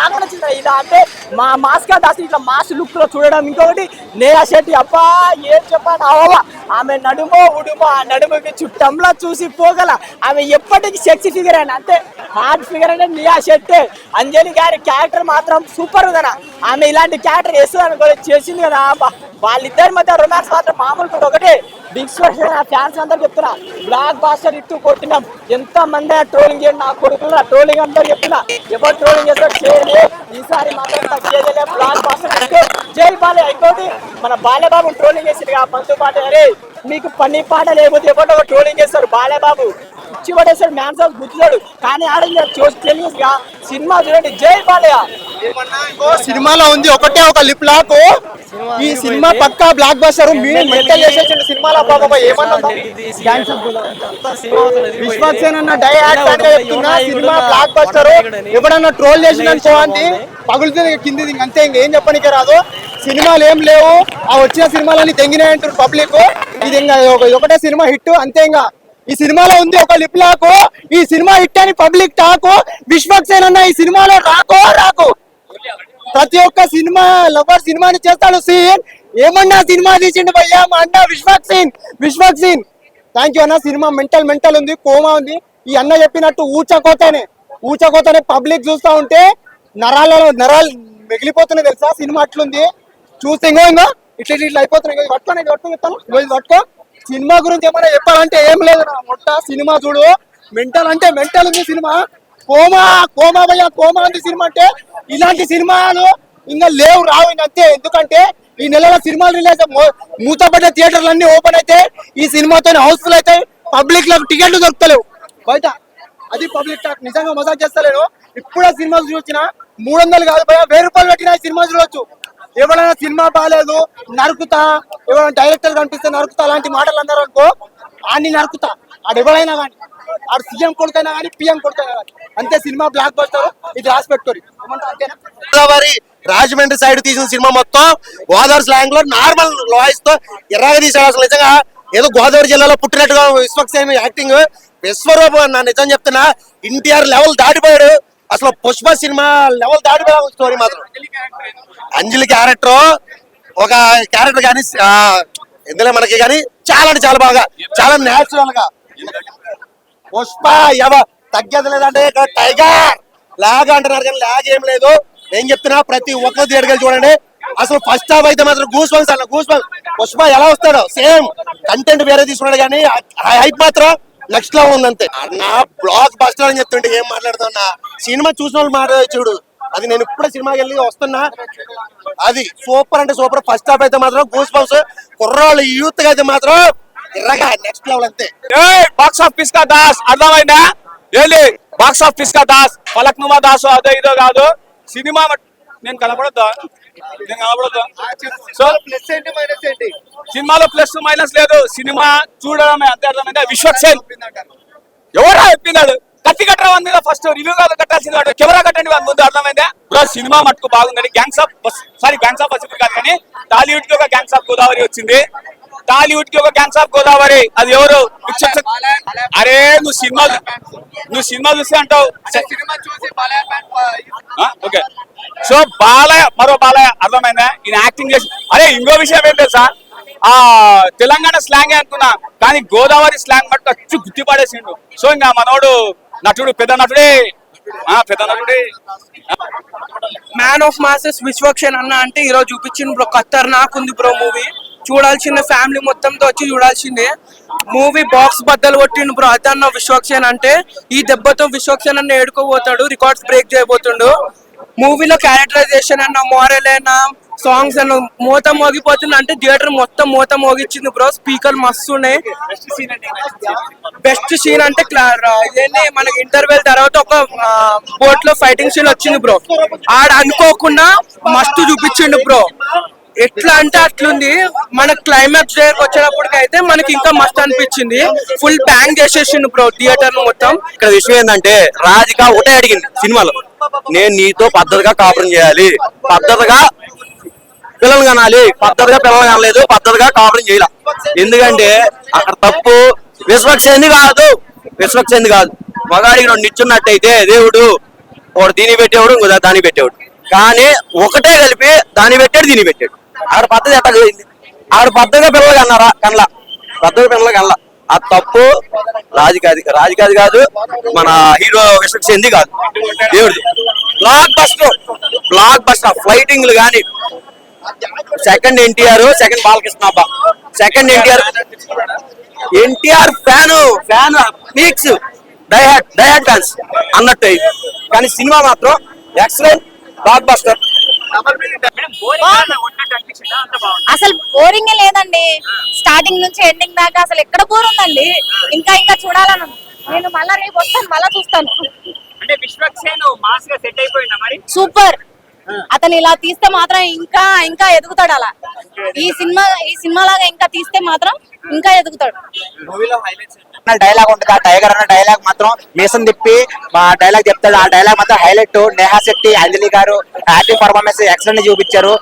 బాగా నచ్చింది ఇలా అంటే మా మాస్కా దాస్ ఇట్లా మాస్ లుక్ లో చూడడం. ఇంకొకటి నేహా శెట్టి అబ్బా ఏం చెప్పాను అవా ఆమె నడుమో ఉడుమో ఆ నడుముకి చుట్టంలా చూసి పోగల ఆమె ఎప్పటికీ సెక్సీ ఫిగర్ అయినా అంతే హార్డ్ ఫిగర్ అంటే నేహా శెట్టి. అంజలి గారి క్యారెక్టర్ మాత్రం సూపర్ ఉందన్న. ఆమె ఇలాంటి క్యారెక్టర్ వేస్తుంది అనుకో చేసింది కదా వాళ్ళిద్దరి మధ్య రొమాన్స్ మాత్రం మామూలు కూడా ఒకటే బిగ్ ఫ్యాన్స్ అందరు చెప్తున్నా బ్లాక్ బాస్టర్ ఇట్టు కొట్టినాం. ఎంత మంది ట్రోలింగ్ చేయండి నా కొడుకులు ట్రోలింగ్ అందరూ చెప్తున్నా ఎవరు ట్రోలింగ్ చేస్తారు చేయలే ఈసారి మాత్రం చేయలే బ్లాక్ బాస్టర్ జై బాలే. ఇంకోటి మన బాలబాబు ట్రోలింగ్ చేసింది పంతు పాట అరే మీకు పని పాట లేకపోతే ఎవరో ట్రోలింగ్ చేస్తారు బాలబాబు ఇచ్చి పడేస్తాడు మ్యాన్స్ హౌస్ గుర్తుతాడు కానీ ఆడ తెలియదుగా సినిమా చూడండి జై బాలయ్య. సినిమాలో ఉంది ఒకటే ఒక లిప్ లాక్ ఈ సినిమా పక్కా బ్లాక్ బస్టర్ మెంటల్ చేసేసిండు సినిమాలో ఏమన్నా విశ్వక్సేన్ అన్న డై యాక్ట్ చెప్తున్నా సినిమా బ్లాక్ బస్టర్ ఎప్పుడన్నా ట్రోల్ చేసిందనుకో అంది పగులుతుంది కింది అంతే ఇంకేం చెప్పనికే రాదు. సినిమాలు ఏం లేవు ఆ వచ్చిన సినిమాలన్నీ తెంగినాయంటారు పబ్లిక్. ఇది ఇంకా ఒకటే సినిమా హిట్ అంతే. ఇంకా ఈ సినిమాలో ఉంది ఒక లిప్ లాక్ ఈ సినిమా హిట్ అని పబ్లిక్ టాక్. విశ్వక్సేన్ అన్న ఈ సినిమాలో రాకు ప్రతి ఒక్క సినిమా లవర్ సినిమాని చేస్తాడు సీన్ ఏమన్నా సినిమా తీసిండు భయ్యా మా అన్న విశ్వక్సేన్. థ్యాంక్ యూ అన్న. సినిమా మెంటల్ ఉంది కోమా ఉంది. ఈ అన్న చెప్పినట్టు ఊచకోతనే పబ్లిక్ చూస్తా ఉంటే నరాలు మిగిలిపోతున్నాయి తెలుసా. సినిమా అట్లుంది చూస్తే ఇంకా ఇట్లా అయిపోతున్నాయి. పట్టుకో సినిమా గురించి ఏమైనా చెప్పాలంటే ఏం లేదు నా మొట్ట సినిమా చూడు మెంటల్ అంటే మెంటల్ ఉంది సినిమా. కోమా భయ్యా కోమా ఉంది సినిమా. అంటే ఇలాంటి సినిమాలు ఇంకా లేవు రావు అంతే. ఎందుకంటే ఈ నెలలో సినిమాలు రిలీజ్ మూతపడ్డ థియేటర్లు అన్ని ఓపెన్ అయితే ఈ సినిమాతో హౌస్ఫుల్ అయితే పబ్లిక్ లకు టికెట్లు దొరుకుతలేవు బయట. అది పబ్లిక్ టాక్ నిజంగా మజాక్ చేస్తలేను. ఇప్పుడే సినిమాలు చూసిన 300 కాదు భయ్యా 1000 రూపాయలు పెట్టిన సినిమా చూడొచ్చు. ఎవరైనా సినిమా బాగాలేదు నరుకుతా ఎవరైనా డైరెక్టర్ కనిపిస్తే నరుకుతా అలాంటి మాటలు అన్నారు అనుకో ఆడిని నరుకుతా ఆడు ఎవరైనా కానీ ఆడు సీఎం కొడుకైనా కానీ పిఎం కొడుకైనా కానీ అంతే. సినిమా బ్లాక్ బస్టర్ ఇది రాసి పెట్టుకోరు. గోదావరి రాజమండ్రి సైడ్ తీసిన సినిమా మొత్తం గోదావరి స్లాంగ్ లో నార్మల్ వాయిస్ తో ఎర్రగా తీసాడు. అసలు నిజంగా ఏదో గోదావరి జిల్లాలో పుట్టినట్టుగా విశ్వక్సేన్ యాక్టింగ్ విశ్వరూపం. నా నిజం చెప్తున్నా ఎన్టీఆర్ లెవెల్ దాటిపోయాడు. అసలు పుష్ప సినిమా లెవెల్ దాటిపోయాడు స్టోరీ మాత్రం. అంజలి క్యారెక్టర్ ఒక క్యారెక్టర్ కానీ ఇందులో మనకి కానీ చాలా అంటే చాలా బాగా చాలా నేచురల్ గా పుష్ప తగ్గేది లేదంటే టైగర్ లాగ్ అంటున్నారు కానీ లాగ్ ఏం లేదు. నేను చెప్తున్నా ప్రతి ఒక్కరు థియేటర్కి చూడండి. అసలు ఫస్ట్ హాఫ్ అయితే మాత్రం గూస్ బంప్స్ అన్న పుష్ప ఎలా వస్తాడో సేమ్ కంటెంట్ వేరే తీసుకున్నాడు కానీ హైప్ మాత్రం నెక్స్ట్ లో ఉందంతే. నా బ్లాక్ బస్టర్ అని చెప్తుంటే ఏం మాట్లాడుతున్నా సినిమా చూసిన వాళ్ళు మాట్లాడే చూడు. అది నేను ఇప్పుడే సినిమాకి వెళ్ళి వస్తున్నా. అది సూపర్ అంటే సూపర్. ఫస్ట్ హాఫ్ అయితే మాత్రం గూస్ బంప్స్ కుర్రాళ్ళు యూత్ గా అయితే మాత్రం ఎర్రగా నెక్స్ట్ లెవెల్ అంతే. బాక్స్ ఆఫీస్ కా దాస్ అర్థమైందా ఏంటి బాక్స్ ఆఫీస్ కా దాస్ పలక్నుమా దాసు అదో ఇదో కాదు సినిమా. నేను కనపడద్దా సో సినిమాలో ప్లస్ మైనస్ లేదు సినిమా చూడడమే అంతే అర్థమైందా. విశ్వక్సేన్ ఎవరా చెప్పినాడు కత్తి కట్టరా వాని మీద ఫస్ట్ రివ్యూ కట్టాల్సింది వాడు కెమెరా కట్టండి వాని ముందు అర్థమైందా. బ్రో సినిమా మటుకు బాగుందండి. గ్యాంగ్స్ ఆఫ్ పసిఫిక్ కాదు కానీ టాలీవుడ్ కి ఒక గ్యాంగ్స్ ఆఫ్ గోదావరి వచ్చింది. టాలీవుడ్ కి ఒక గ్యాంగ్స్ ఆఫ్ గోదావరి అది ఎవరు అరే నువ్వు సినిమా చూసి అంటావు ఓకే. సో బాలయ్య మరో బాలయ్య అర్థమైందా ఈయన యాక్టింగ్ చేసి. అరే ఇంకో విషయం ఏంటో సార్ ఆ తెలంగాణ స్లాంగ్ అనుకున్నా కానీ గోదావరి స్లాంగ్ మట్టు అచ్చు గుర్తుపడేసిండు. సో ఇంకా మనోడు నటుడు పెద్ద నటుడే. మ్యాన్ ఆఫ్ మాసెస్ విశ్వక్సేన్ అన్న అంటే ఈరోజు చూపించింది బ్రో. ఖతర్నాక్ ఉంది బ్రో మూవీ. చూడాల్సిన ఫ్యామిలీ మొత్తంతో వచ్చి చూడాల్సిందే మూవీ. బాక్స్ బద్దలు కొట్టిండు బ్రో. అదన్న విశ్వక్సేన్ అంటే ఈ దెబ్బతో విశ్వక్సేన్ అన్న ఏడుకోబోతాడు రికార్డ్స్ బ్రేక్ చేయబోతుండు. మూవీలో క్యారెక్టరైజేషన్ అన్న మారల్ అయినా సాంగ్స్ అన్న మూత మోగిపోతుంది అంటే థియేటర్ మొత్తం మూత మోగిచ్చింది బ్రో. స్పీకర్ మస్తు ఉన్నాయి. బెస్ట్ సీన్ అంటే ఇదేంటి మనకి ఇంటర్వెల్ తర్వాత ఒక బోట్ లో ఫైటింగ్ సీన్ వచ్చింది బ్రో. ఆడ అనుకోకుండా మస్తు చూపించిండు బ్రో. ఎట్లా అంటే అట్లుంది. మన క్లైమాక్స్ దగ్గరకు వచ్చేటప్పటికి అయితే మనకి ఇంకా మస్తు అనిపించింది. ఫుల్ బ్యాంగ్ చేసేసిండు బ్రో థియేటర్ మొత్తం. ఇక్కడ విషయం ఏంటంటే రాధిక ఒకటే అడిగింది సినిమాలో నేను నీతో పద్ధతిగా కాపురం చేయాలి పద్ధతిగా పిల్లలు కనాలి పద్ధతిగా పిల్లలు కనలేదు పద్ధతిగా కాపురం చేయాలి. ఎందుకంటే అక్కడ తప్పు విశ్వక్సేన్ కాదు మగాడికి రెండు నిచ్చున్నట్టయితే దేవుడు ఒకటి దీని పెట్టేవాడు ఇంకో దాన్ని పెట్టేవాడు. కానీ ఒకటే కలిపి దాన్ని పెట్టాడు దీన్ని పెట్టాడు. ఆవిడ పద్ధతి ఎట్లా పోయింది? ఆవిడ పద్ధతిగా పిల్లలు కన్నారా? కనలా. పద్ధతి పిల్లలు కనలా. అది తప్పు. రాజుకాది కాదు, మన హీరో విశ్వక్సేన్ది కాదు, దేవుడిది. బ్లాక్ బస్టర్ ఫైటింగ్లు కానీ. సెకండ్ ఎన్టీఆర్, సెకండ్ బాలకృష్ణ అబ్బా. Second NTR fan peaks die-hard fans అన్నట్టు. కానీ సినిమా మాత్రం ఎక్సలెంట్, బ్లాక్ బస్టర్. అసలు బోరింగ్ లేదండి. స్టార్టింగ్ నుంచి ఎండింగ్ దాకా అసలు ఎక్కడ బోర్ ఉందండి. ఇంకా ఇంకా చూడాలను. నేను మళ్ళా రేపు వస్తాను, మళ్ళా చూస్తాను. అంటే విశ్వక్సేన్ మాస్ గా సెట్ అయిపోయిందా మరి? సూపర్. అతను ఇలా తీస్తే మాత్రం ఇంకా ఇంకా ఎదుగుతాడు. అలా ఈ సినిమా లాగా ఇంకా తీస్తే మాత్రం ఇంకా ఎదుగుతాడు. డైలాగ్ ఉంటుంది, ఆ టైగర్ అన్న డైలాగ్ మాత్రం మీసం తిప్పి డైలాగ్ చెప్తాడు. ఆ డైలాగ్ మాత్రం హైలైట్. నేహా శెట్టి, అంజలి గారు యాక్టింగ్ పర్ఫార్మెన్స్ ఎక్సలెంట్ చూపించారు.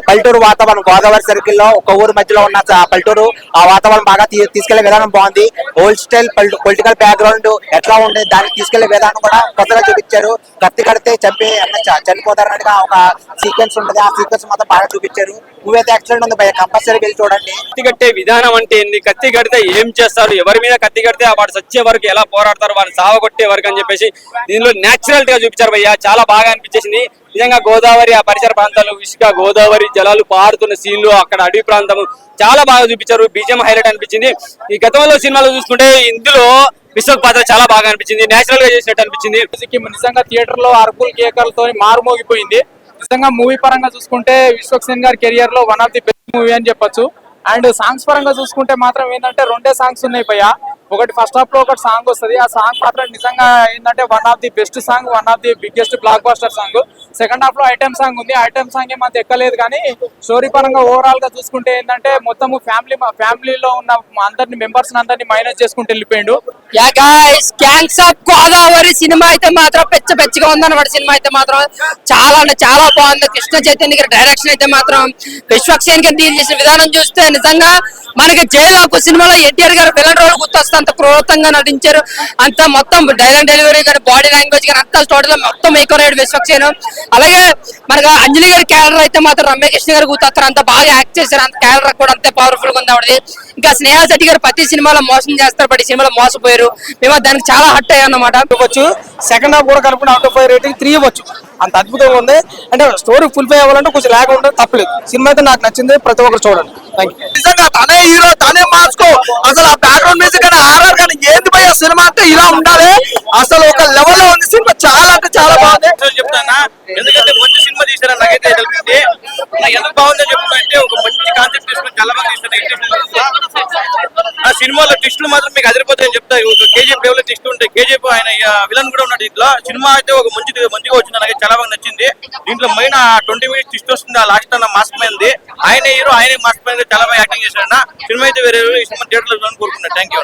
పల్లెటూరు వాతావరణం, గోదావరి సర్కిల్ లో ఒక ఊరు మధ్యలో ఉన్న పల్లెటూరు, ఆ వాతావరణం బాగా తీసుకెళ్లే విధానం బాగుంది. ఓల్డ్ స్టైల్ పొలిటికల్ బ్యాక్గ్రౌండ్ ఎట్లా ఉంటుంది దాన్ని తీసుకెళ్లే విధానం కూడా కొత్తగా చూపించారు. కత్తి కడితే చనిపోతారన్నట్టుగా ఒక సీక్వెన్స్ ఉంటుంది, ఆ సీక్వెన్స్ మాత్రం బాగా చూపించారు. నువ్వైతే ఎక్సలెంట్ ఉంది భయ, కంపల్సరీ వెళ్ళి చూడండి. కత్తి కట్టే విధానం అంటే ఏంది? కత్తి కడితే ఏం చేస్తారు, ఎవరి మీద కత్తి కడితే వాడు సచ్చే వరకు ఎలా పోరాడతారు, వాడిని సావగొట్టే వరకు అని చెప్పేసి దీనిలో న్యాచురాలిటీ గా చూపించారు భయ్య. చాలా బాగా అనిపించేసింది నిజంగా. గోదావరి ఆ పరిసర ప్రాంతాలు, ఇసుక గోదావరి జలాలు పారుతున్న సీన్లు, అక్కడ అడవి ప్రాంతం చాలా బాగా చూపించారు. బీజం హైలైట్ అనిపించింది. ఈ గతంలో సినిమాలో చూసుకుంటే ఇందులో విశ్వక్ పాత్ర చాలా బాగా అనిపించింది, నేచురల్ గా చేసినట్టు అనిపించింది. నిజంగా థియేటర్ లో అరుపుల్ కేకలతో మారుమోగిపోయింది. నిజంగా మూవీ పరంగా చూసుకుంటే విశ్వక్సేన్ గారి కెరియర్ లో one of the best movie అని చెప్పొచ్చు. అండ్ సాంగ్స్ పరంగా చూసుకుంటే మాత్రం ఏంటంటే రెండే సాంగ్స్ ఉన్నాయి భయ్య. ఒకటి ఫస్ట్ హాఫ్ లో ఒకటి సాంగ్ వస్తుంది. ఆ సాంగ్ మాత్రం నిజంగా ఏంటంటే one of the best song, one of the biggest block buster song. Second half లో ఐటమ్ సాంగ్ ఉంది. ఐటమ్ సాంగ్ ఏమంత ఎక్కలేదు. కానీ స్టోరీ పరంగా ఓవరాల్ గా చూసుకుంటే ఏంటంటే మొత్తం ఫ్యామిలీలో ఉన్న అందరిని మెంబర్స్ అందరినీ మైనస్ చేసుకుంటూ వెళ్ళిపోయిండు. గోదావరి సినిమా అయితే మాత్రం పెచ్చగా ఉందన్నమాట. సినిమా అయితే మాత్రం చాలా అంటే చాలా బాగుంది. కృష్ణ చైతన్య గారి డైరెక్షన్ అయితే మాత్రం, విశ్వక్సేన్ గారు డీల్ చేసిన విధానం చూస్తే నిజంగా మనకి జైలాకు సినిమాలో ఎన్టీఆర్ గారు విలన్ రోల్ గుర్తొస్తే అంత క్రూరంగా నటించారు. అంత మొత్తం డైలాగ్ డెలివరీ కానీ, బాడీ లాంగ్వేజ్ కానీ అంతా టోటల్ మొత్తం ఎక్కువ విశ్వక్సేన్. అలాగే మనకు అంజలి గారి క్యారెక్టర్ అయితే మాత్రం రమ్యకృష్ణ గారు గుర్తొస్తారు. అంత బాగా యాక్ట్ చేశారు. అంత క్యారెక్టర్ కూడా అంతే పవర్ఫుల్ గా ఉంది ఆవిడది. ఇంకా స్నేహా శెట్టి గారు ప్రతి సినిమాలో మోసం చేస్తారు, ప్రతి సినిమాలో మోసపోయారు. మేము దానికి చాలా హట్ అయ్యాం అన్నమాట. సెకండ్ హాఫ్ కూడా కలుపుకుని అవుట్ ఆఫ్ 5 రేటింగ్ 3 ఇవ్వచ్చు. అంత అద్భుతంగా ఉంది. అంటే స్టోరీ ఫుల్ఫిల్ అవ్వాలంటే కొంచెం లాగ్ ఉంటుంది, తప్పలేదు. సినిమా అయితే నాకు నచ్చింది, ప్రతి ఒక్కరు చూడండి. నిజంగా తనే హీరో, తనే మాస్కో. అసలు ఆ బ్యాక్గ్రౌండ్ మ్యూజిక్ కానీ, ఆర్ఆర్ కానీ ఏంది భయ్య సినిమా అంటే ఇలా ఉండాలి. అసలు ఒక లెవెల్ లో ఉంది సినిమా. చాలా అంటే చాలా బాగుంది. చెప్తానా, ఎందుకంటే మంచి సినిమా తీసారని నాకైతే తెలిసింది. ఎందుకు బాగుందని చెప్తున్నా ఒక మంచి కాన్సెప్ట్ తీసుకుని చాలా బాగా తీస్తారు. ఆ సినిమాలో ట్విస్టులు మాత్రం మీకు అదిరిపోతాయని చెప్తారు. కేజీఎఫ్ లెవెల్ ట్విస్ట్ ఉంటాయి. కేజీఎఫ్ ఆయన విలన్ కూడా ఉన్నాడు దీంట్లో. సినిమా అయితే ఒక మంచిగా వచ్చింది, నాకు చాలా బాగా నచ్చింది. దీంట్లో మెయిన్ 20 minutes ట్విస్ట్ వస్తుంది. ఆ లాస్ట్ అన్న మాస్క్ మైంది ఆయన హీరో, ఆయనే మాస్క్ మైంది చాలా బాగా యాక్టింగ్ చేశాడు. సినిమా అయితే వేరే సినిమా థియేటర్ లో కోరుకున్నాను. Thank you.